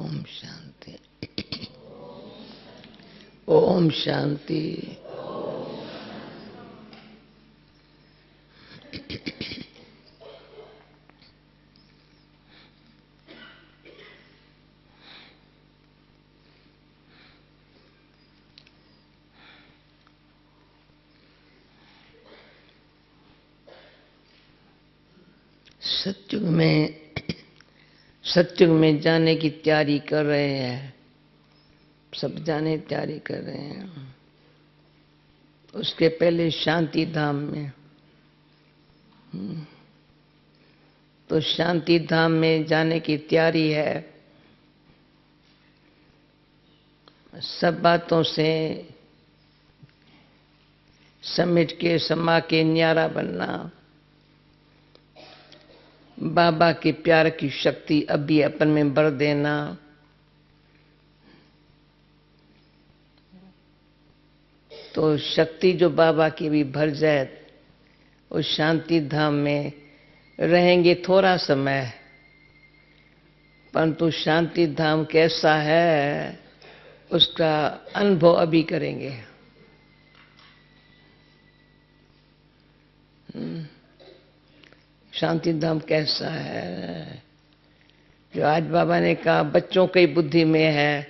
ओम शांति। ओम शांति। सत्युग में जाने की तैयारी कर रहे हैं। सब जाने तैयारी कर रहे हैं। उसके पहले शांति धाम में, तो शांति धाम में जाने की तैयारी है। सब बातों से समेट के समा के न्यारा बनना, बाबा के प्यार की शक्ति अभी अपन में भर देना, तो शक्ति जो बाबा की भी भर जाए, उस शांति धाम में रहेंगे थोड़ा समय, परंतु शांति धाम कैसा है उसका अनुभव अभी करेंगे। शांति धाम कैसा है जो आज बाबा ने कहा बच्चों की बुद्धि में है,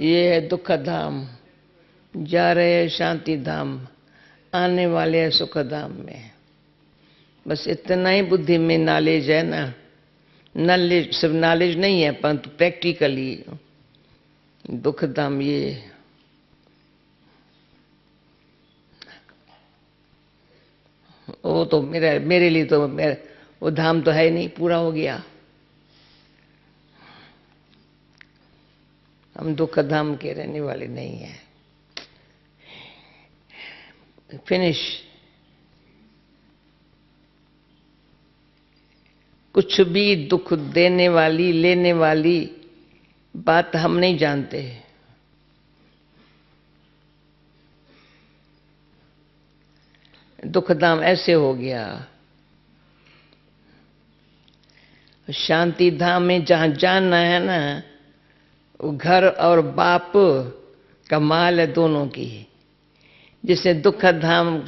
ये है दुख धाम, जा रहे हैं शांति धाम, आने वाले हैं सुख धाम में। बस इतना ही बुद्धि में नॉलेज है ना। नॉलेज सिर्फ नॉलेज नहीं है, परंतु प्रैक्टिकली दुख धाम ये वो तो मेरे लिए तो वो धाम तो है नहीं, पूरा हो गया। हम दुख धाम के रहने वाले नहीं हैं। फिनिश। कुछ भी दुख देने वाली लेने वाली बात हम नहीं जानते। दुख धाम ऐसे हो गया। शांति धाम में जहां जानना है ना, वो घर और बाप का माल है दोनों की, जिसे दुख धाम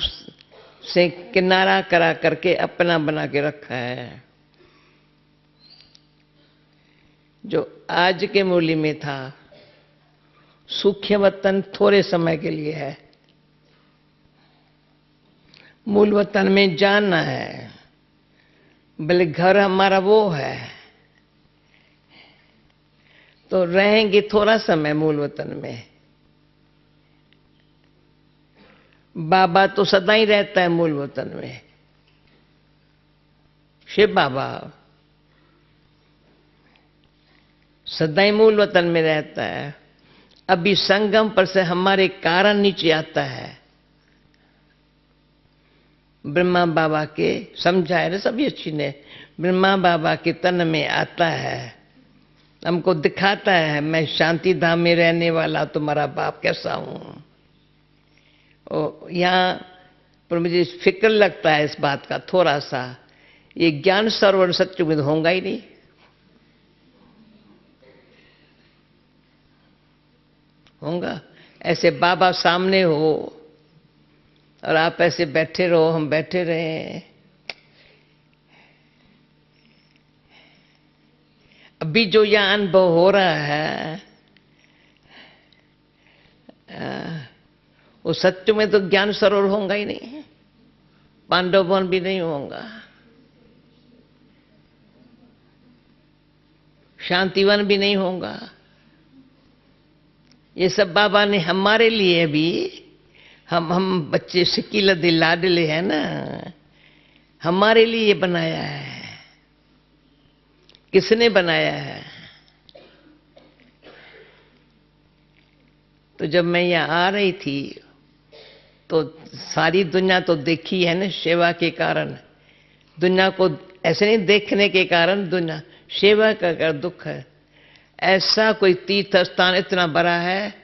से किनारा करा करके अपना बना के रखा है। जो आज के मूल्य में था, सूक्ष्म वतन थोड़े समय के लिए है, मूल वतन में जानना है। भले घर हमारा वो है, तो रहेंगे थोड़ा समय मूल वतन में। बाबा तो सदा ही रहता है मूल वतन में। शिव बाबा सदा ही मूल वतन में रहता है। अभी संगम पर से हमारे कारण नीचे आता है। ब्रह्मा बाबा के समझाए ना सभी अच्छी ने, ब्रह्मा बाबा के तन में आता है, हमको दिखाता है मैं शांति धाम में रहने वाला तुम्हारा बाप कैसा हूं। यहाँ पर मुझे फिक्र लगता है इस बात का थोड़ा सा, ये ज्ञान सरोवर सत्युग में होगा ही नहीं। होगा ऐसे बाबा सामने हो और आप ऐसे बैठे रहो, हम बैठे रहे। अभी जो यह अनुभव हो रहा है वो सत्य में तो ज्ञान सरोवर होगा ही नहीं, पांडव वन भी नहीं होगा, शांतिवन भी नहीं होगा। ये सब बाबा ने हमारे लिए भी, हम बच्चे शकील दिल लाडले हैं ना, हमारे लिए बनाया है। किसने बनाया है? तो जब मैं यहाँ आ रही थी तो सारी दुनिया तो देखी है ना सेवा के कारण। दुनिया को ऐसे नहीं देखने के कारण, दुनिया सेवा का कर दुख है। ऐसा कोई तीर्थ स्थान इतना बड़ा है,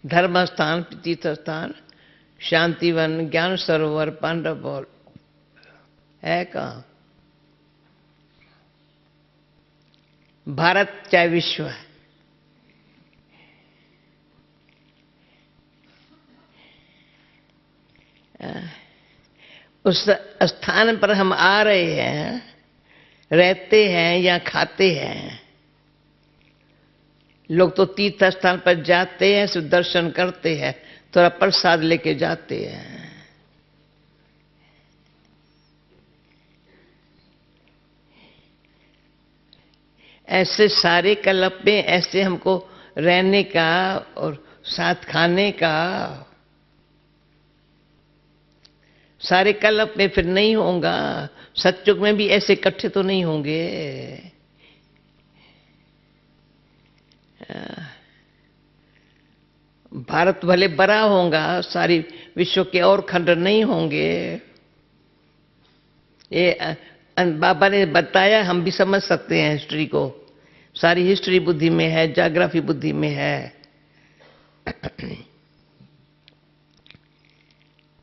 धर्म स्थान, तीर्थ स्थान, शांतिवन, ज्ञान सरोवर, पांडव बॉल है कहाँ? भारत चाहे विश्व, उस स्थान पर हम आ रहे हैं, रहते हैं या खाते हैं। लोग तो तीर्थ स्थान पर जाते हैं, सिर्फ दर्शन करते हैं, थोड़ा प्रसाद लेके जाते हैं। ऐसे सारे कल्प में ऐसे हमको रहने का और साथ खाने का, सारे कल्प में फिर नहीं होगा। सतयुग में भी ऐसे इकट्ठे तो नहीं होंगे। भारत भले बड़ा होगा, सारी विश्व के और खंड नहीं होंगे। ये बाबा ने बताया, हम भी समझ सकते हैं हिस्ट्री को। सारी हिस्ट्री बुद्धि में है, ज्योग्राफी बुद्धि में है।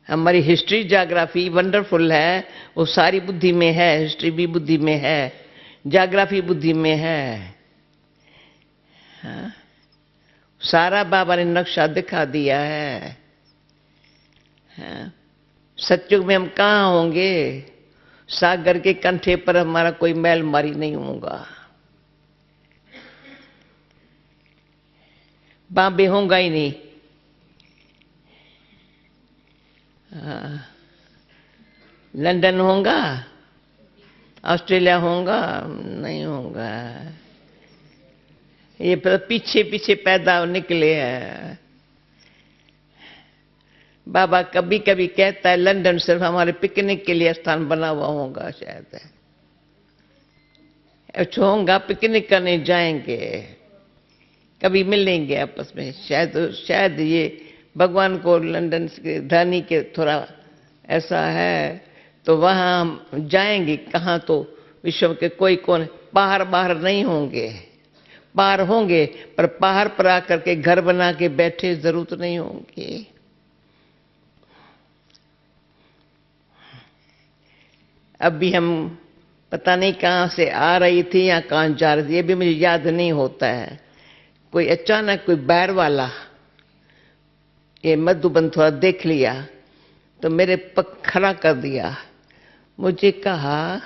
हमारी हिस्ट्री ज्योग्राफी वंडरफुल है, वो सारी बुद्धि में है। हिस्ट्री भी बुद्धि में है, ज्योग्राफी बुद्धि में है। हाँ? सारा बाबा ने नक्शा दिखा दिया है। हाँ? सतयुग में हम कहाँ होंगे? सागर के कंठे पर हमारा कोई मैल मारी नहीं होगा, बॉम्बे होगा ही नहीं। लंदन होगा, ऑस्ट्रेलिया होगा, नहीं होगा। ये पीछे पीछे पैदा निकले हैं। बाबा कभी कभी कहता है लंदन सिर्फ हमारे पिकनिक के लिए स्थान बना हुआ होगा, शायद अच्छा होगा, पिकनिक करने जाएंगे, कभी मिलेंगे आपस में। शायद ये भगवान को लंदन के धनी के थोड़ा ऐसा है, तो वहां हम जाएंगे। कहाँ तो विश्व के कोई कोने, बाहर बाहर नहीं होंगे, बाहर होंगे पर पहाड़ पर आकर के घर बना के बैठे जरूरत नहीं होगी। अभी हम पता नहीं कहाँ से आ रही थी या कहाँ जा रही थी, ये भी मुझे याद नहीं होता है। कोई अचानक कोई बैर वाला ये मधुबन थोड़ा देख लिया तो मेरे पग खड़ा कर दिया। मुझे कहा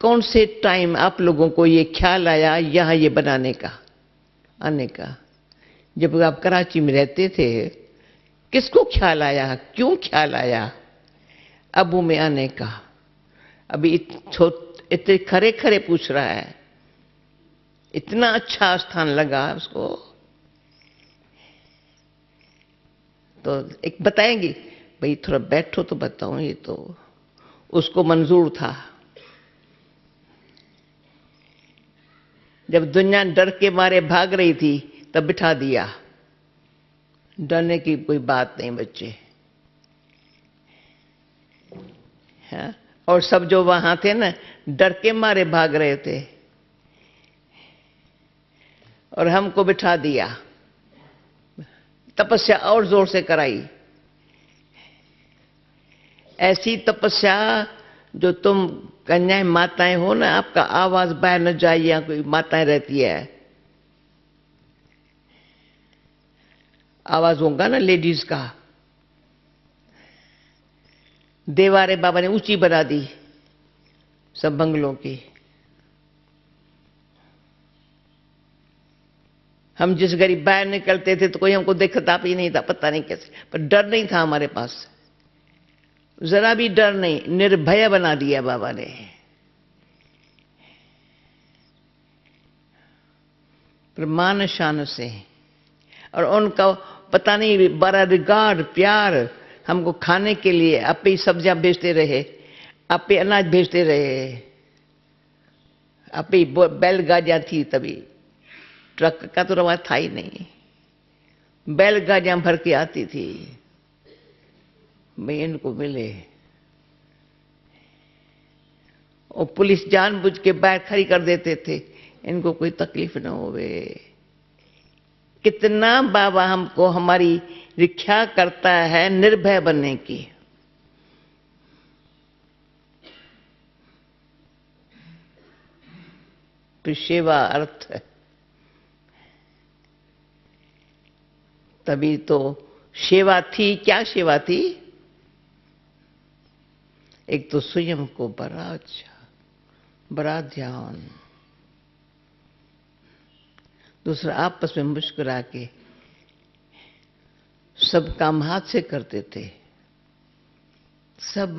कौन से टाइम आप लोगों को ये ख्याल आया यहाँ ये बनाने का, आने का? जब आप कराची में रहते थे, किसको ख्याल आया, क्यों ख्याल आया अबू में आने का? अभी इतने खरे खरे पूछ रहा है, इतना अच्छा स्थान लगा उसको। तो एक बताएंगी भाई, थोड़ा बैठो तो बताऊं। ये तो उसको मंजूर था। जब दुनिया डर के मारे भाग रही थी तब बिठा दिया। डरने की कोई बात नहीं बच्चे। हाँ? और सब जो वहां थे ना, डर के मारे भाग रहे थे और हमको बिठा दिया। तपस्या और जोर से कराई, ऐसी तपस्या जो तुम कन्याएं माताएं हो ना, आपका आवाज बाहर न जाए, या कोई माताएं रहती है, आवाज होगा ना लेडीज का। दीवारें बाबा ने ऊंची बना दी सब बंगलों की। हम जिस गरीब बाहर निकलते थे तो कोई हमको देखता भी नहीं था, पता नहीं कैसे, पर डर नहीं था हमारे पास, जरा भी डर नहीं। निर्भय बना दिया बाबा ने। प्रमाण शान से। और उनका पता नहीं बड़ा रिगार्ड, प्यार, हमको खाने के लिए आपे सब्जियां भेजते रहे, आपे अनाज भेजते रहे। आपे बैलगाड़ियां थी तभी, ट्रक का तो रवाज था ही नहीं। बैलगाड़ियां भर के आती थी, भाई इनको मिले। और पुलिस जानबूझ के बाहर खड़ी कर देते थे, इनको कोई तकलीफ न होवे। कितना बाबा हमको हमारी रक्षा करता है निर्भय बनने की। फिर सेवा अर्थ है। तभी तो सेवा थी। क्या सेवा थी? एक तो स्वयं को बड़ा अच्छा, बड़ा ध्यान, दूसरा आपस में मुस्कुरा के सब काम हाथ से करते थे। सब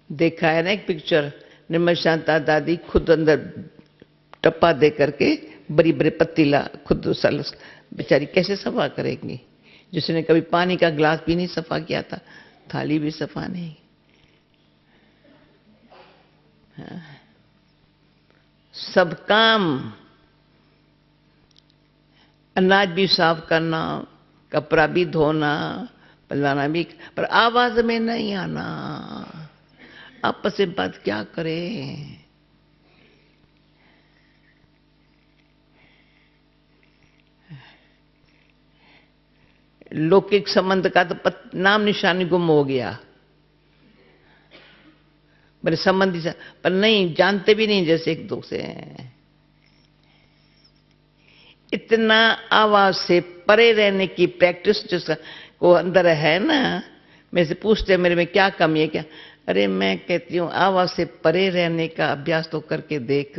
देखा है ना एक पिक्चर, निर्मल शांता दादी खुद अंदर टप्पा दे करके बड़ी बड़ी पतीला खुद बेचारी कैसे सफा करेंगी, जिसने कभी पानी का गिलास भी नहीं सफा किया था, थाली भी सफा नहीं। हाँ। सब काम, अनाज भी साफ करना, कपड़ा भी धोना, पलाना भी, पर आवाज में नहीं आना। आपस में बात क्या करें? लौकिक संबंध का तो नाम निशानी गुम हो गया। मेरे संबंधी से पर नहीं जानते भी नहीं जैसे एक दूसरे हैं। इतना आवाज से परे रहने की प्रैक्टिस जिसका को अंदर है ना, मेरे से पूछते मेरे में क्या कमी है क्या? अरे मैं कहती हूँ आवाज से परे रहने का अभ्यास तो करके देख।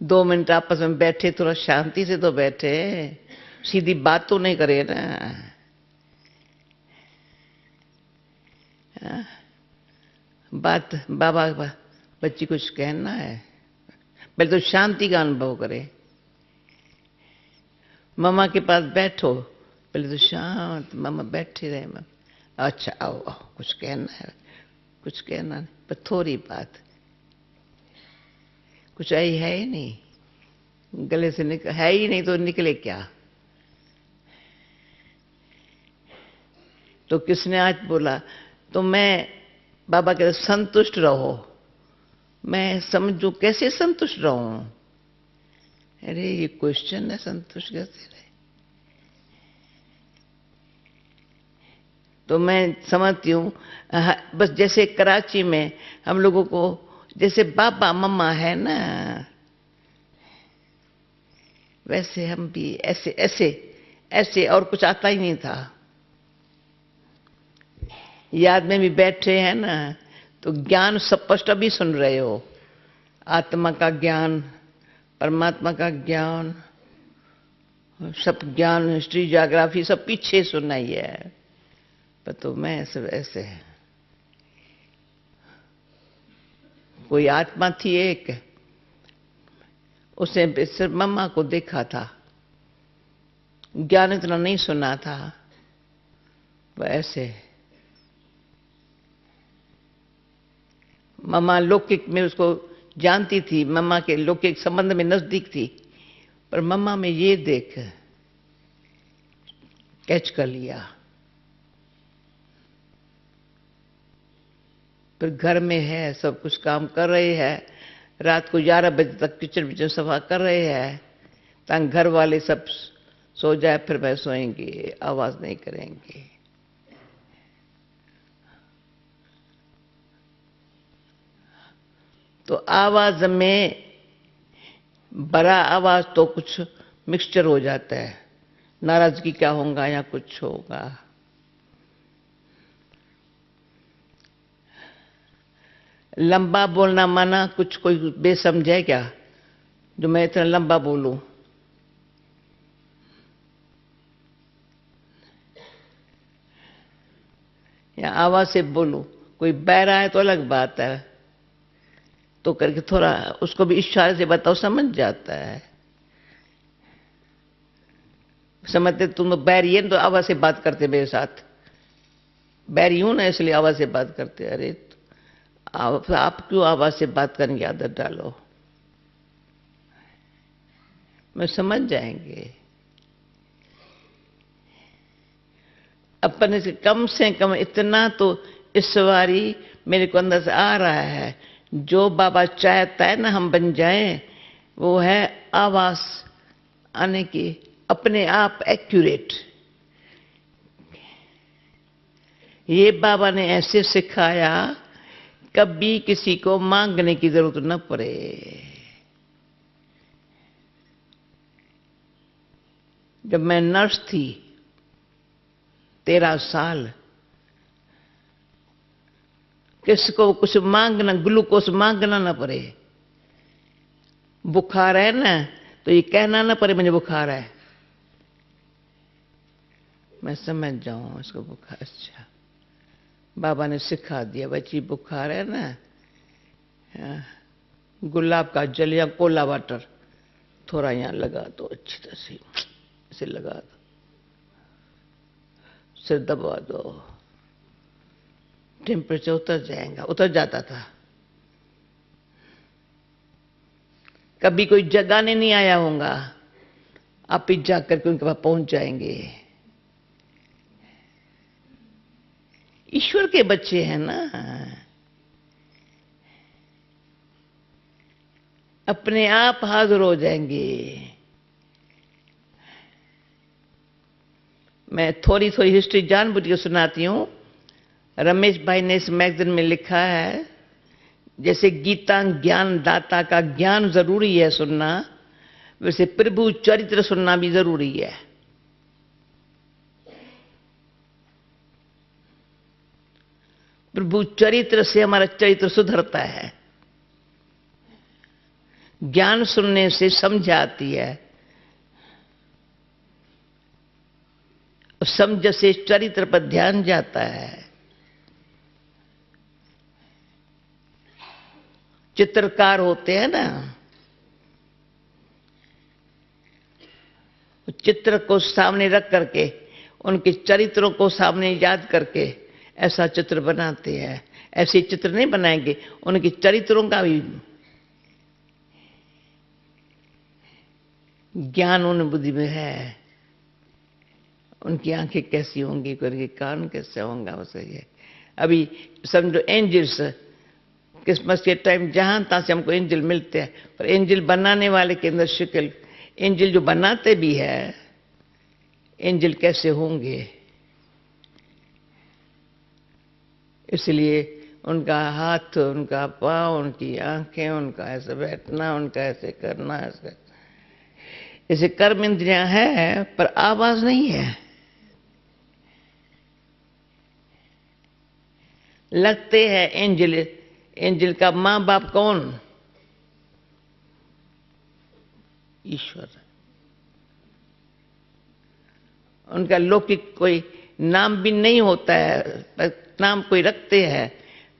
2 मिनट आपस में बैठे, थोड़ा शांति से तो बैठे, सीधी बात तो नहीं करे ना। बात बाबा बच्ची कुछ कहना है, पहले तो शांति का अनुभव करे। मम्मा के पास बैठो, पहले तो शांत, मम्मा बैठे रहे। मम्मा अच्छा आओ आओ, कुछ कहना है, कुछ कहना नहीं, पर थोड़ी बात, कुछ है ही नहीं, गले से है ही नहीं तो निकले क्या? तो किसने आज बोला? तो मैं बाबा कहते संतुष्ट रहो। मैं समझू कैसे संतुष्ट रहूं? अरे ये क्वेश्चन है, संतुष्ट कैसे रहे? तो मैं समझती हूँ बस जैसे कराची में हम लोगों को जैसे बाबा मम्मा है ना, वैसे हम भी ऐसे ऐसे ऐसे, और कुछ आता ही नहीं था। याद में भी बैठे हैं ना, तो ज्ञान स्पष्ट अभी सुन रहे हो। आत्मा का ज्ञान, परमात्मा का ज्ञान, सब ज्ञान, हिस्ट्री ज्योग्राफी सब पीछे सुनना ही है। पर तो मैं सब ऐसे है। कोई आत्मा थी एक, उसने सिर्फ मम्मा को देखा था, ज्ञान इतना नहीं सुना था। वह ऐसे मम्मा लौकिक में उसको जानती थी, मम्मा के लौकिक संबंध में नजदीक थी, पर मम्मा में ये देख कैच कर लिया। फिर घर में है, सब कुछ काम कर रहे हैं, रात को 11 बजे तक किचन विचन सफा कर रहे हैं, ताकि घर वाले सब सो जाए, फिर मैं सोएंगे, आवाज नहीं करेंगे। तो आवाज में बड़ा आवाज तो कुछ मिक्सचर हो जाता है, नाराजगी क्या होगा या कुछ होगा। लंबा बोलना माना कुछ कोई बेसमझ है क्या जो मैं इतना लंबा बोलूं? या आवाज से बोलूं? कोई बह रहा है तो अलग बात है, तो करके थोड़ा उसको भी इशारे से बताओ, समझ जाता है। समझते तुम बैर ये तो आवाज से बात करते मेरे साथ, बैर यूं ना इसलिए आवाज से बात करते। अरे आप क्यों आवाज से बात करने की आदत डालो? मैं समझ जाएंगे। अपने से कम इतना तो इस बारी मेरे को अंदर से आ रहा है, जो बाबा चाहता है ना हम बन जाएं, वो है आवाज आने की अपने आप एक्यूरेट। ये बाबा ने ऐसे सिखाया कभी किसी को मांगने की जरूरत न पड़े। जब मैं नर्स थी 13 साल, किसको कुछ मांगना, ग्लूकोज मांगना ना पड़े। बुखार है ना तो ये कहना ना पड़े मुझे बुखार है, मैं समझ जाऊं इसको बुखार। अच्छा, बाबा ने सिखा दिया, बच्ची बुखार है ना, गुलाब का जल या कोला वाटर थोड़ा यहां लगा दो, अच्छी तरह से इसे लगा दो, सिर दबा दो, टेम्परेचर उतर जाएगा। उतर जाता था। कभी कोई जगाने नहीं आया होगा, आप ही जा करके उनके पास पहुंच जाएंगे। ईश्वर के बच्चे हैं ना, अपने आप हाजिर हो जाएंगे। मैं थोड़ी थोड़ी हिस्ट्री जानबूझ के सुनाती हूं। रमेश भाई ने इस मैगजीन में लिखा है, जैसे गीता ज्ञान दाता का ज्ञान जरूरी है सुनना, वैसे प्रभु चरित्र सुनना भी जरूरी है। प्रभु चरित्र से हमारा चरित्र सुधरता है। ज्ञान सुनने से समझ आती है, समझ से चरित्र पर ध्यान जाता है। चित्रकार होते हैं ना, चित्र को सामने रख करके, उनके चरित्रों को सामने याद करके ऐसा चित्र बनाते हैं। ऐसे चित्र नहीं बनाएंगे, उनके चरित्रों का भी ज्ञान उन बुद्धि में है। उनकी आंखें कैसी होंगी, उनके कान कैसे होंगे, वैसे ये अभी समझो एंजल्स, क्रिसमस के टाइम जहां तहां से हमको एंजल मिलते हैं, पर एंजल बनाने वाले के अंदर शक्ल, एंजल जो बनाते भी है, एंजल कैसे होंगे। इसलिए उनका हाथ, उनका पांव, उनकी आंखें, उनका ऐसे बैठना, उनका ऐसे करना, ऐसे कर्म इंद्रियां है पर आवाज नहीं है। लगते हैं एंजल। एंजल का मां बाप कौन? ईश्वर। उनका लौकिक कोई नाम भी नहीं होता है, पर नाम कोई रखते हैं,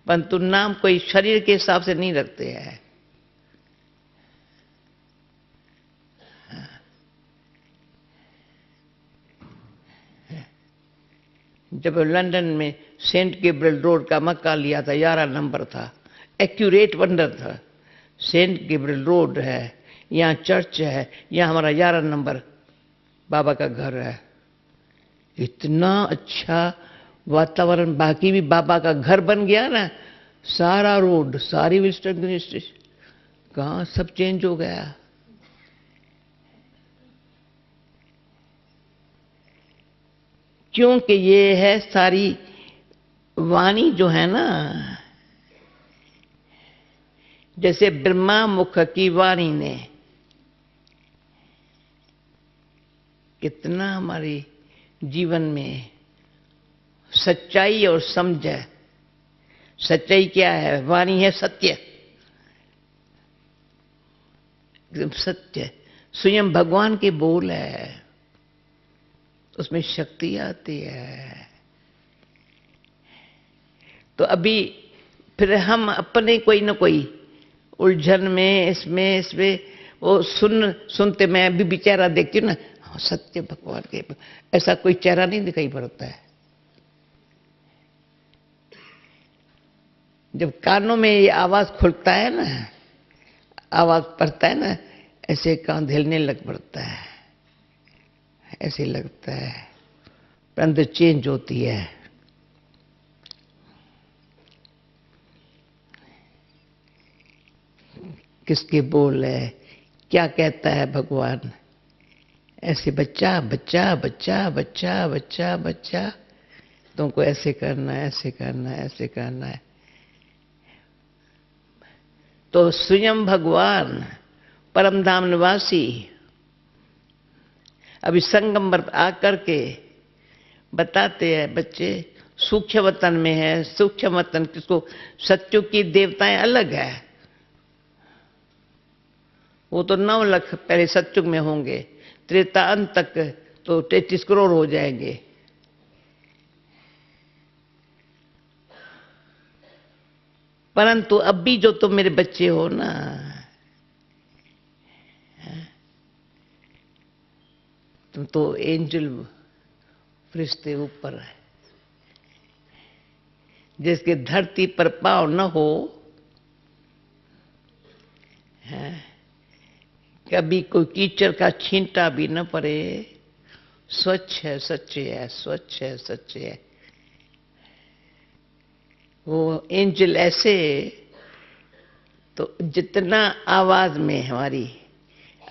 परंतु नाम कोई शरीर के हिसाब से नहीं रखते हैं। जब लंदन में सेंट गैब्रियल रोड का मकान लिया था, 11 नंबर था, एक्यूरेट वंडर था। सेंट गैब्रियल रोड है, यहाँ चर्च है, यहाँ हमारा 11 नंबर बाबा का घर है। इतना अच्छा वातावरण, बाकी भी बाबा का घर बन गया ना, सारा रोड, सारी विल्सन ग्रीन स्ट्रीट, कहाँ सब चेंज हो गया। क्योंकि ये है सारी वाणी जो है ना, जैसे ब्रह्मा मुख की वाणी ने कितना हमारे जीवन में सच्चाई और समझ है। सच्चाई क्या है? वाणी है सत्य, एकदम सत्य, स्वयं भगवान के बोल है, उसमें शक्ति आती है। तो अभी फिर हम अपने कोई न कोई उलझन में, इसमें वो सुनते, मैं अभी भी चेहरा देखती हूँ ना, सत्य भगवान के, ऐसा कोई चेहरा नहीं दिखाई पड़ता है। जब कानों में ये आवाज खुलता है ना, आवाज पड़ता है ना, ऐसे कान हिलने लग पड़ता है, ऐसे लगता है, पर अंदर चेंज होती है। किसके बोल है, क्या कहता है भगवान, ऐसे बच्चा बच्चा बच्चा बच्चा बच्चा बच्चा, तुमको ऐसे करना है, ऐसे करना है, ऐसे करना है। तो स्वयं भगवान परम धाम निवासी अभी संगम पर आकर के बताते हैं बच्चे, सूक्ष्म वतन में है। सूक्ष्म वतन किसको? सत्युग की देवताएं अलग है, वो तो 9 लाख पहले सत्युग में होंगे, त्रेता अंत तक तो 33 करोड़ हो जाएंगे। परंतु अब भी जो तुम मेरे बच्चे हो ना, तुम तो एंजल फरिश्ते ऊपर है, जिसके धरती पर पांव न हो, कभी कोई कीचड़ का छींटा भी न पड़े, स्वच्छ है, सच्चे है, स्वच्छ है, सच्चे है। वो एंजल ऐसे, तो जितना आवाज में हमारी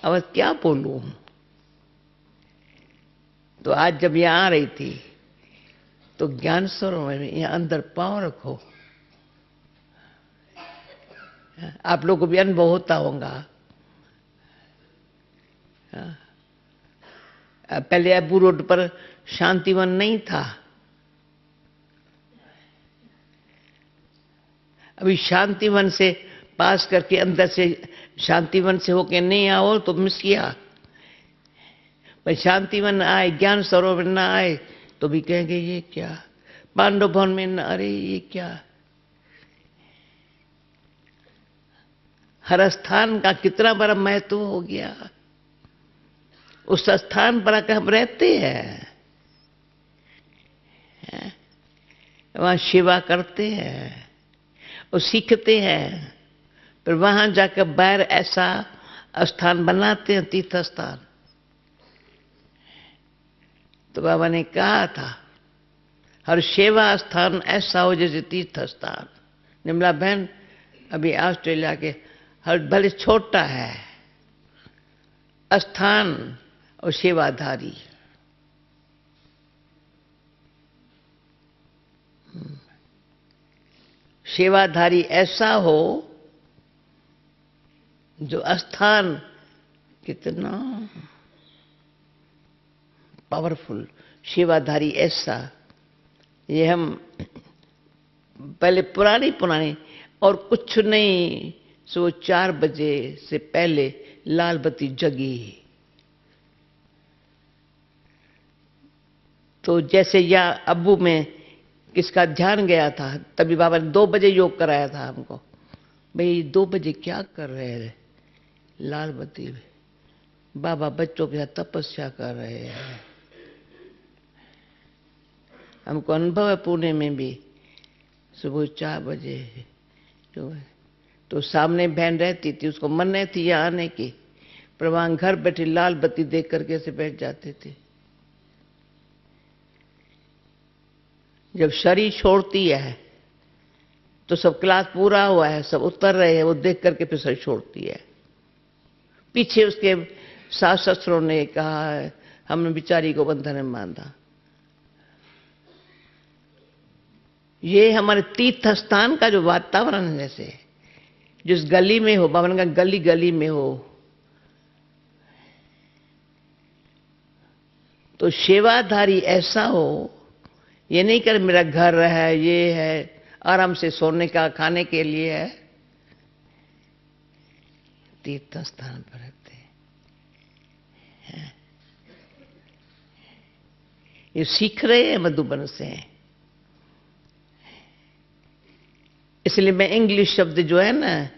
आवाज क्या बोलूं। तो आज जब यहां आ रही थी तो ज्ञान सरोवर में यहां अंदर पांव रखो, आप लोगों को भी अनुभव होता होगा। पहले अबू रोड पर शांतिवन नहीं था, अभी शांतिवन से पास करके अंदर से शांतिवन से होके नहीं आओ तो मिस किया। पर शांतिवन आए, ज्ञान सरोवर न आए तो भी कहेंगे ये क्या। पांडव भवन में न, अरे ये क्या। हर स्थान का कितना बड़ा महत्व हो गया। उस स्थान पर आकर हम रहते हैं, वहां सेवा करते हैं और सीखते हैं, फिर वहां जाकर बाहर ऐसा स्थान बनाते हैं, तीर्थ स्थान। तो बाबा ने कहा था हर सेवा स्थान ऐसा हो जैसे तीर्थ स्थान। निर्मला बहन अभी ऑस्ट्रेलिया के हर भले छोटा है स्थान और सेवाधारी, सेवाधारी ऐसा हो जो स्थान कितना पावरफुल, सेवाधारी ऐसा। ये हम पहले पुरानी और कुछ नहीं, सो 4 बजे से पहले लाल बत्ती जगी। तो जैसे या अब्बू में किसका ध्यान गया था, तभी बाबा ने 2 बजे योग कराया था हमको। भाई 2 बजे क्या कर रहे हैं लाल बत्ती में? बाबा बच्चों के साथ तपस्या कर रहे हैं। हमको अनुभव है पुणे में भी सुबह 4 बजे तो सामने बहन रहती थी, उसको मन नहीं थी यहाँ आने की, पर वहां घर बैठे लाल बत्ती देख करके ऐसे बैठ जाते थे। जब शरीर छोड़ती है तो सब क्लास पूरा हुआ है, सब उतर रहे हैं, वो देख करके फिर शरीर छोड़ती है। पीछे उसके सास ससुरों ने कहा हमने बिचारी को बंधन में बांधा। ये हमारे तीर्थ स्थान का जो वातावरण है, जैसे जिस गली में हो, बाबा ने कहा गली गली में हो, तो सेवाधारी ऐसा हो। ये नहीं कर मेरा घर है, ये है, आराम से सोने का खाने के लिए है। तीर्थ स्थान पर रहते हैं, ये सीख रहे हैं मधुबन से। इसलिए मैं इंग्लिश शब्द जो है ना,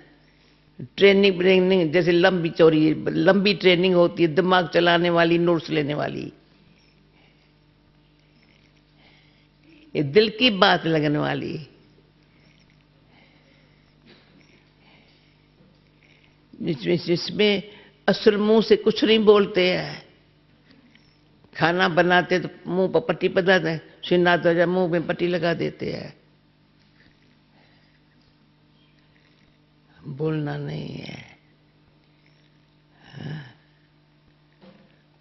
ट्रेनिंग जैसे लंबी चौड़ी लंबी ट्रेनिंग होती है, दिमाग चलाने वाली, नोट्स लेने वाली, ये दिल की बात लगने वाली, जिसमें असल मुंह से कुछ नहीं बोलते हैं। खाना बनाते तो मुंह पर पट्टी बदलते हैं, सिन्ना तो मुंह में पट्टी लगा देते हैं, बोलना नहीं है।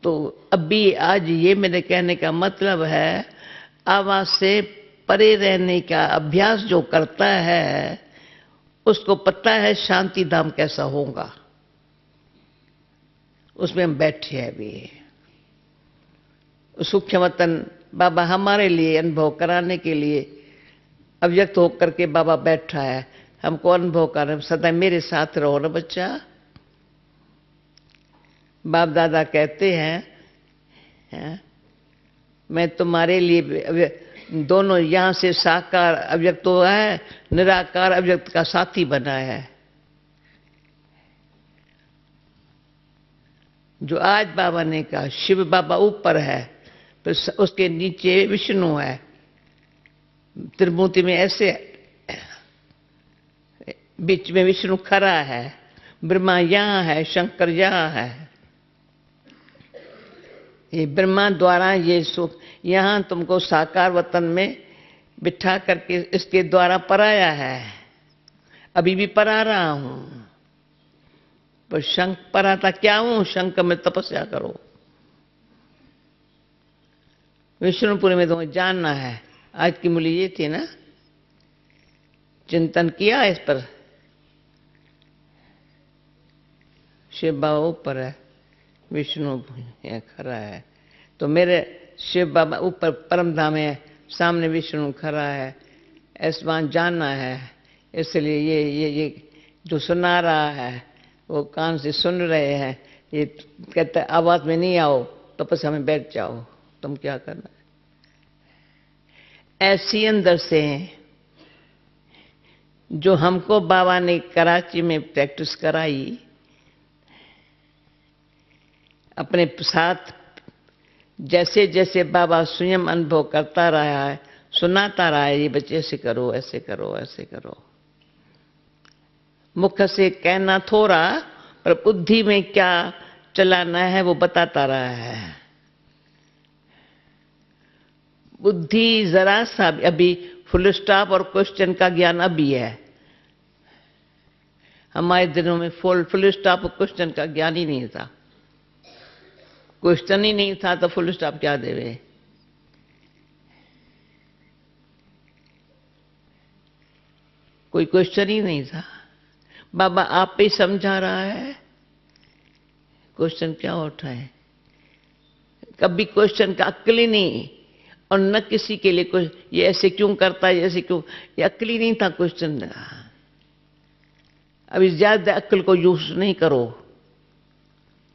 तो अभी आज ये मेरे कहने का मतलब है, आवाज से परे रहने का अभ्यास जो करता है उसको पता है शांति धाम कैसा होगा, उसमें हम बैठे हैं अभी। सूक्ष्म वतन बाबा हमारे लिए अनुभव कराने के लिए अव्यक्त होकर के बाबा बैठा है, हमको अनुभव कर, सदा मेरे साथ रहो ना बच्चा। बाप दादा कहते हैं मैं तुम्हारे लिए दोनों यहां से साकार अव्यक्त हुआ है, निराकार अव्यक्त का साथी बना है। जो आज बाबा ने कहा शिव बाबा ऊपर है, तो उसके नीचे विष्णु है, त्रिमूर्ति में ऐसे बीच में विष्णु खड़ा है, ब्रह्मा यहां है, शंकर यहां है। ये ब्रह्मा द्वारा ये सुख यहां तुमको साकार वतन में बिठा करके इसके द्वारा पराया है, अभी भी परा रहा हूं। पर शंख पराता क्या हूं, शंख में तपस्या करो। विष्णुपुरी में तुम्हें जानना है। आज की मूल्य ये थी ना, चिंतन किया इस पर। शिव बाबा ऊपर है, विष्णु यहाँ खड़ा है, तो मेरे शिव बाबा ऊपर परम धाम है, सामने विष्णु खड़ा है, ऐसा बात जानना है। इसलिए ये जो सुना रहा है वो कान से सुन रहे हैं, ये कहता है आवाज में नहीं आओ, तो बस हमें बैठ जाओ, तुम क्या करना है। ऐसी अंदर से जो हमको बाबा ने कराची में प्रैक्टिस कराई, अपने साथ जैसे जैसे बाबा स्वयं अनुभव करता रहा है, सुनाता रहा है, ये बच्चे ऐसे करो, ऐसे करो, ऐसे करो। मुख से कहना थोड़ा, पर बुद्धि में क्या चलाना है वो बताता रहा है। बुद्धि जरा सा अभी फुल स्टॉप और क्वेश्चन का ज्ञान अभी है। हमारे दिनों में फुल स्टॉप और क्वेश्चन का ज्ञान ही नहीं था। क्वेश्चन ही नहीं था तो फुल स्टॉप क्या देवे। कोई क्वेश्चन ही नहीं था। बाबा आप ही समझा रहा है, क्वेश्चन क्या उठाए। कभी क्वेश्चन का अक्ल ही नहीं, और न किसी के लिए कुछ ये ऐसे क्यों करता है, ऐसे क्यों, ये अक्ल ही नहीं था क्वेश्चन का। अभी ज्यादा अक्ल को यूज नहीं करो,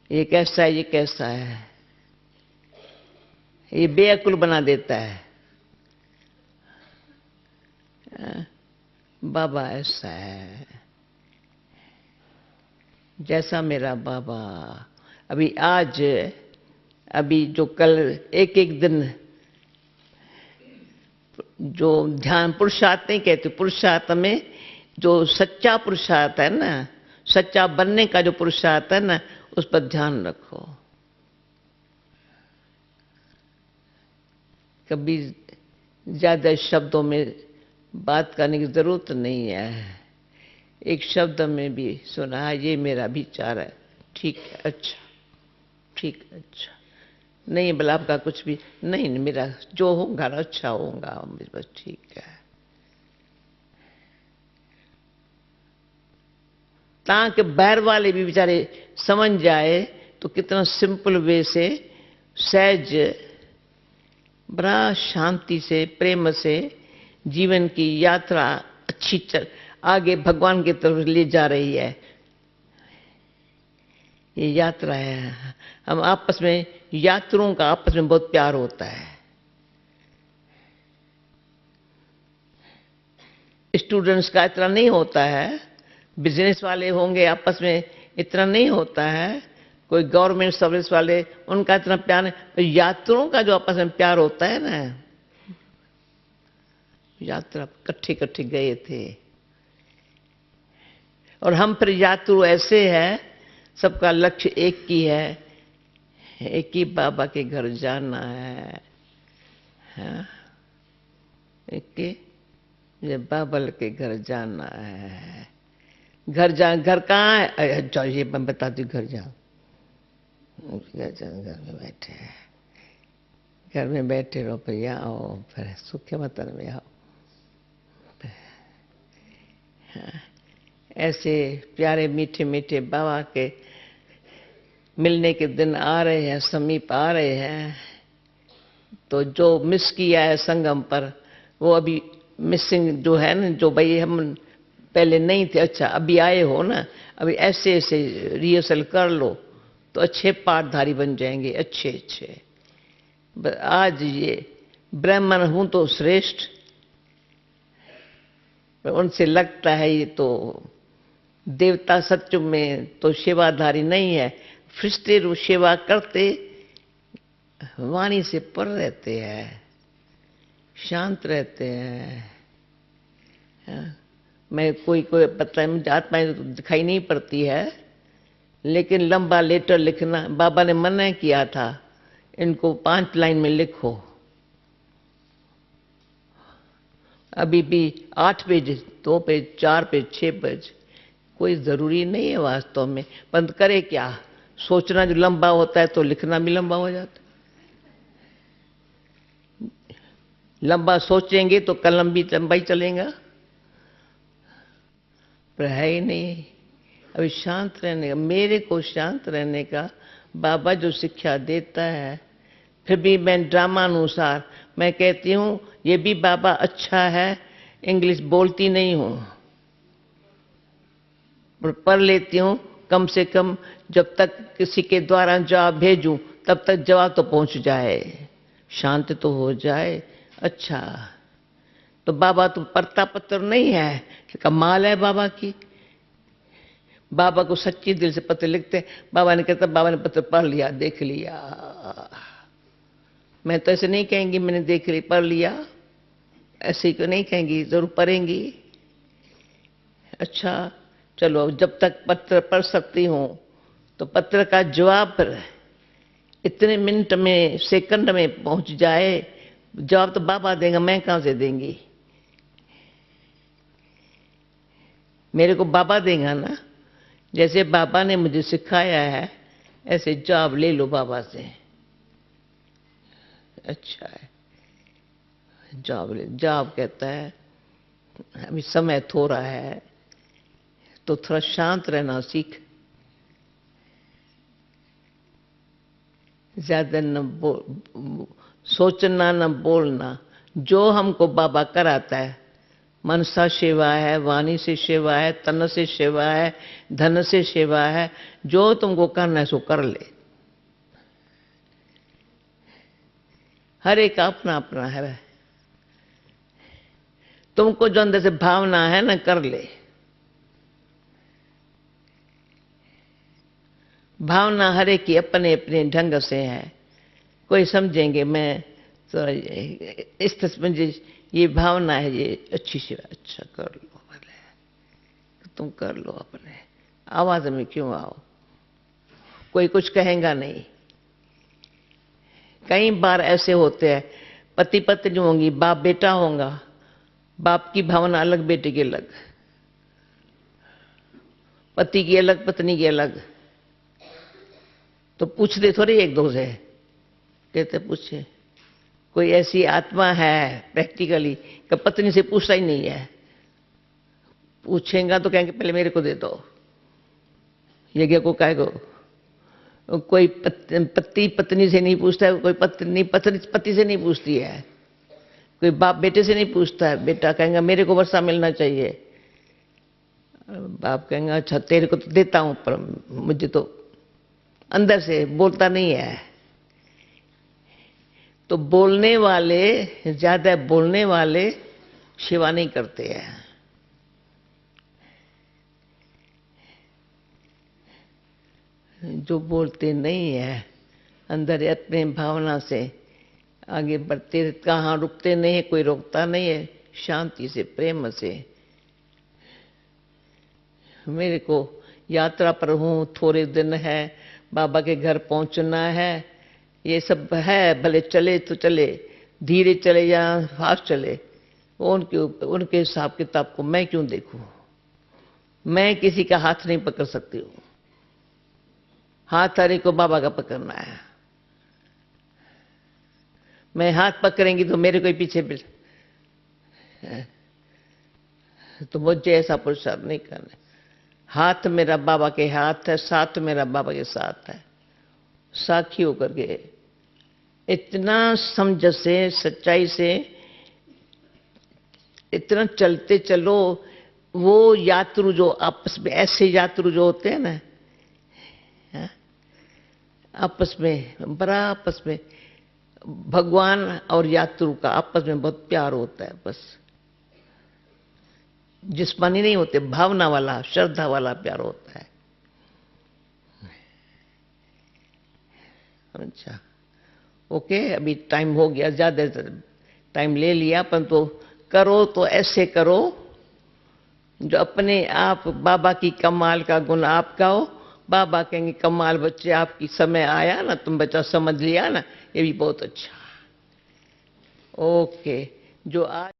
ये कैसा है, ये कैसा है, ये बेअक्ल बना देता है। बाबा ऐसा है, जैसा मेरा बाबा। अभी जो कल एक एक दिन जो ध्यान पुरुषार्थ नहीं कहते, पुरुषार्थ में जो सच्चा पुरुषार्थ है ना, सच्चा बनने का जो पुरुषार्थ है ना, उस पर ध्यान रखो। कभी ज्यादा शब्दों में बात करने की जरूरत नहीं है। एक शब्द में भी सुना, ये मेरा विचार है, ठीक है, अच्छा, ठीक है, अच्छा, नहीं बोला आपका कुछ भी नहीं, मेरा जो होगा ना अच्छा होगा, बस ठीक है। ताकि बाहर वाले भी बेचारे समझ जाए तो कितना सिंपल वे से, सहज, बड़ा शांति से, प्रेम से जीवन की यात्रा अच्छी आगे भगवान की तरफ ले जा रही है। ये यात्रा है। हम आपस में, यात्रियों का आपस में बहुत प्यार होता है। स्टूडेंट्स का इतना नहीं होता है, बिजनेस वाले होंगे आपस में इतना नहीं होता है, कोई गवर्नमेंट सर्विस वाले उनका इतना प्यार नहीं। तो यात्रियों का जो आपस में प्यार होता है ना, यात्रा इकट्ठे गए थे, और हम फिर यात्रु ऐसे हैं, सबका लक्ष्य एक ही है, एक ही बाबा के घर जाना है। हाँ? एक ही बाबा के घर जाना है। घर कहाँ है, चलो ये मैं बताती हूँ। घर जाओ, घर में बैठे, घर में बैठे रहो, फिर यहाँ आओ, फिर सूखे वतन में आओ। हाँ, ऐसे प्यारे मीठे मीठे बाबा के मिलने के दिन आ रहे हैं, समीप आ रहे हैं। तो जो मिस किया है संगम पर, वो अभी मिसिंग जो है ना, जो भाई हम पहले नहीं थे, अच्छा अभी आए हो ना, अभी ऐसे ऐसे रिहर्सल कर लो तो अच्छे पाठधारी बन जाएंगे, अच्छे अच्छे। आज ये ब्राह्मण हूं तो श्रेष्ठ, उनसे लगता है ये तो देवता, सच में तो सेवाधारी नहीं है। फरिश्ते सेवा करते, वाणी से पर रहते हैं, शांत रहते हैं। हाँ, मैं कोई कोई पता है, मुझे आत्माएं तो दिखाई नहीं पड़ती है, लेकिन लंबा लेटर लिखना बाबा ने मना किया था, इनको 5 लाइन में लिखो। अभी भी 8 पेज, 2 पेज, 4 पेज, 6 पेज, कोई जरूरी नहीं है वास्तव में। बंद करे क्या, सोचना जो लंबा होता है तो लिखना भी लंबा हो जाता है। लंबा सोचेंगे तो कलम भी लंबा ही चलेगा, पर है ही नहीं। अभी शांत रहने का, मेरे को शांत रहने का बाबा जो शिक्षा देता है, फिर भी मैं ड्रामा अनुसार मैं कहती हूं ये भी बाबा अच्छा है, इंग्लिश बोलती नहीं हूं, पर पढ़ लेती हूं कम से कम। जब तक किसी के द्वारा जवाब भेजूं तब तक जवाब तो पहुंच जाए, शांत तो हो जाए। अच्छा, तो बाबा तो पढ़ता पत्र नहीं है, कमाल है बाबा की। बाबा को सच्ची दिल से पत्र लिखते, बाबा ने कहता बाबा ने पत्र पढ़ लिया, देख लिया। मैं तो ऐसे नहीं कहेंगी मैंने देख लिया पढ़ लिया, ऐसे ही तो नहीं कहेंगी, जरूर पढ़ेंगी। अच्छा चलो, जब तक पत्र पढ़ सकती हूं तो पत्र का जवाब इतने मिनट में, सेकंड में पहुंच जाए, जवाब तो बाबा देगा, मैं कहां से देंगी। मेरे को बाबा देगा ना, जैसे बाबा ने मुझे सिखाया है ऐसे जवाब ले लो बाबा से। अच्छा है, जवाब कहता है अभी समय थोड़ा है तो थोड़ा शांत रहना सीख, ज्यादा न सोचना न बोलना। जो हमको बाबा कराता है, मनसा सेवा है, वाणी से सेवा है, तन से सेवा है, धन से सेवा है, जो तुमको करना है सो कर ले। हर एक अपना अपना है, तुमको जो अंदर से भावना है ना कर ले। भावना हर एक की अपने अपने ढंग से है। कोई समझेंगे मैं तो इस तस्वीर ये भावना है, ये अच्छी सेवा, अच्छा कर लो भले, तुम कर लो अपने। आवाज में क्यों आओ, कोई कुछ कहेगा नहीं। कई बार ऐसे होते हैं, पति पत्नी होंगी, बाप बेटा होगा, बाप की भावना अलग, बेटे की अलग, पति की अलग, पत्नी की अलग। तो पूछते थोड़ी एक दो से, कहते पूछे कोई ऐसी आत्मा है प्रैक्टिकली कि पत्नी से पूछता ही नहीं है, पूछेगा तो कहेंगे पहले मेरे को दे दो, यज्ञ को कहेगा। कोई पति पत्नी से नहीं पूछता है, कोई पत्नी पति से नहीं पूछती है, कोई बाप बेटे से नहीं पूछता है। बेटा कहेगा मेरे को वर्षा मिलना चाहिए, बाप कहेगा अच्छा तेरे को तो देता हूं पर मुझे तो, अंदर से बोलता नहीं है। तो बोलने वाले, ज्यादा बोलने वाले सेवा नहीं करते हैं। जो बोलते नहीं है, अंदर अपने भावना से आगे बढ़ते, कहाँ रुकते नहीं है, कोई रोकता नहीं है, शांति से प्रेम से। मेरे को यात्रा पर हूँ, थोड़े दिन है, बाबा के घर पहुंचना है, ये सब है, भले चले तो चले, धीरे चले या फास्ट चले, उनके हिसाब किताब को मैं क्यों देखूं। मैं किसी का हाथ नहीं पकड़ सकती हूँ, हाथ हरे को बाबा का पकड़ना है। मैं हाथ पकड़ेंगी तो मेरे कोई पीछे तो मुझे ऐसा पुरुषार्थ नहीं करना। हाथ मेरा बाबा के हाथ है, साथ मेरा बाबा के साथ है, साखी होकर के इतना समझ से सच्चाई से इतना चलते चलो। वो यात्रु जो आपस में ऐसे यात्रु जो होते हैं ना, आपस में बड़ा आपस में भगवान और यात्रु का आपस में बहुत प्यार होता है। बस जिस्मानी नहीं होते, भावना वाला श्रद्धा वाला प्यार होता है। अच्छा ओके, अभी टाइम हो गया, ज्यादा टाइम ले लिया, पर तो करो तो ऐसे करो जो अपने आप बाबा की कमाल का गुण आप गाओ। बाबा कहेंगे कमाल बच्चे, आपकी समय आया ना, तुम बच्चा समझ लिया ना, ये भी बहुत अच्छा। ओके, जो आज